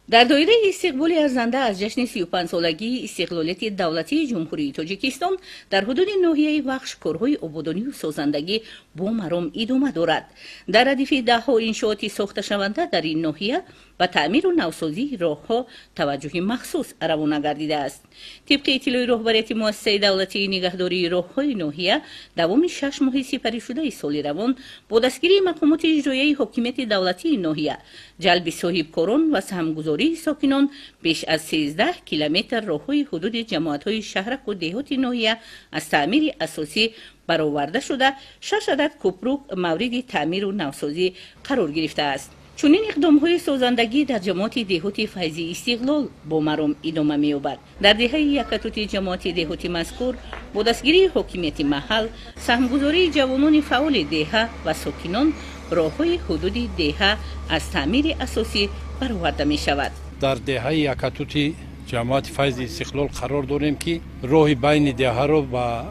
در دایره استقبال ارزنده از جشن 35 سالگی استقلالیت دولتی جمهوری تاجیکستان در حدود ناحیه وخش کارهای آبادانی و سازندگی با مرام ادامه دارد. در ردیف دهها انشاءات ساخته شونده در این ناحیه و تعمیر و نوسازی راهها توجه مخصوص روانه گردیده است. طبق اطلاع رهبریت مؤسسه دولتی نگهداری راههای ناحیه، دوام 6 ماه سپری شده سال روان با دستگیری مقامات اجرایی حاکمیت دولتی ناحیه، جلب صاحبکاران و سهمگذاری ساکنان، بیش از 13 کیلومتر راههای حدود جماعت‌های شهرک و دهات ناحیه از تعمیر اساسی برآورده شده، 6 عدد کوپرو مورد تعمیر و نوسازی قرار گرفته است. چنین اقدام‌های سازندگی در جماعت دهات فیضی استقلال با مرام ادامه می‌یابد. در دهه یکتوت جماعت دهات مذکور با دستگیری حاکمیت محل، سهمگذاری جوانان فعال دهه و ساکنان، راه‌های حدود دهه از تعمیر اساسی برآورده می‌شود. در دهه یکتوت جماعت فیض استقلال قرار داریم که راه بین دهه را با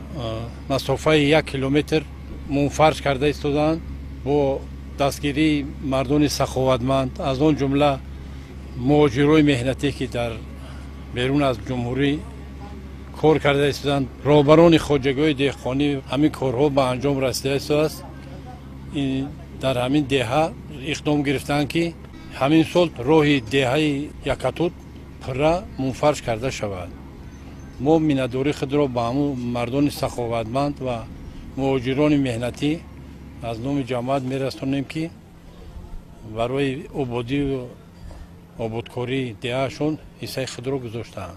مسافه 1 کیلومتر منفرج کرده ایستادند. با دستگیری مردان سخاوتمند، از آن جمله مهاجرای مهنتی که در بیرون از جمهوری کار کرده ایستادند، راهبران خواجگی دهقانی، همین کارها به انجام رسیده است. در همین دهه اقدام گرفتند که همین سال راه دهه یکتوت پره منفرج کرده شود. ما مینداری خود را به همون مردان سخاوتمند و مهاجران مهنتی از نام جماعت میرسونیم که برای آبادی و آبادکاری دههشون حصه خود را گذاشتند.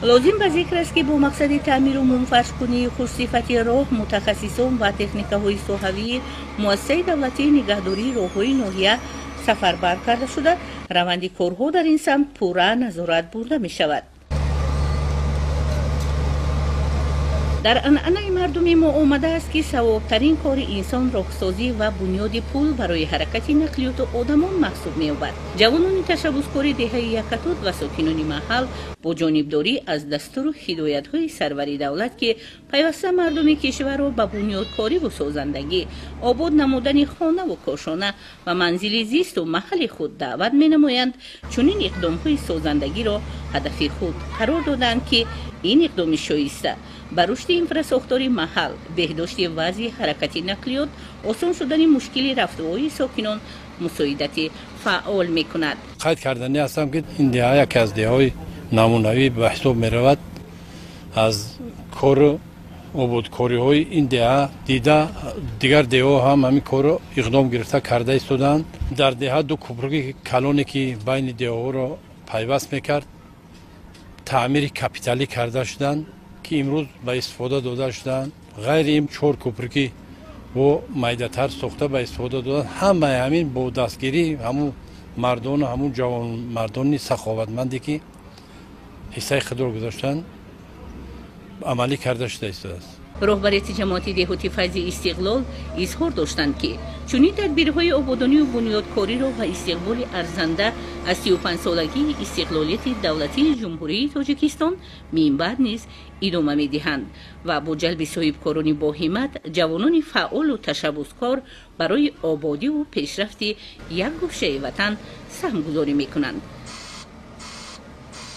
لازم به ذکر است که با مقصد تعمیر و منفرج کنی خودصفتی راه، متخصصان و تکنیک‌های ساحوی مؤسسه دولتی نگهداری راه‌های ناحیه سفربر کرده شده، روند کارها در این سمت پورا نظارت برده می شود. در عنعنه مردمی ما آمده است که ثوابترین کار انسان راهسازی و بنیاد پول برای حرکت نقلیات و آدمان محسوب می‌یابد. جوانان تشبثکار دهه یکتوت و ساکنان محل با جانبداری از دستور و هدایت‌های سروری دولت که پیوسته مردم کشور را به بنیادکاری و سازندگی، آباد نمودن خانه و کاشانه و منزل زیست و محل خود دعوت می‌نمایند، چنین اقدام‌های سازندگی را هدف خود قرار دادند که این اقدام شایسته بر رشد انفراساختاری محل، بهداشت وضع حرکت نقلیات، آسان شدن مشکل رفت‌وآمد ساکنان مساعدت فعال می‌کند. قید کردنی هستم که این دهه یکی از دهه‌های نمونه‌ای به حساب می‌رود. از کار آبادکاری‌های این دهه دیده دیگر دهه‌ها هم همین کار اقدام گرفته کرده ایستادند. در دهه دو کوپرو کلانی که بین دهه‌ها را پیوست می‌کرد تعمیر کپیتالی کرده شدند که امروز به استفاده داده شدند. غیر این 4 کوپرو که با میده‌تر ساخته به استفاده دادن، همه همین با دستگیری همون مردان، همون جوان مردان سخاوتمندی که حصه خود را گذاشتن عملی کرده شده است. رهبریت جماعت دهات فیض استقلال اظهار داشتند که چنین تدبیرهای آبادانی و بنیادکاری را و استقبال ارزنده از 35 سالگی استقلالیت دولتی جمهوری تاجیکستان من بعد نیز ادامه می‌دهند و با جلب صاحبکاران با همت، جوانان فعال و تشبثکار برای آبادی و پیشرفت یک گوشه وطن سهمگذاری می‌کنند.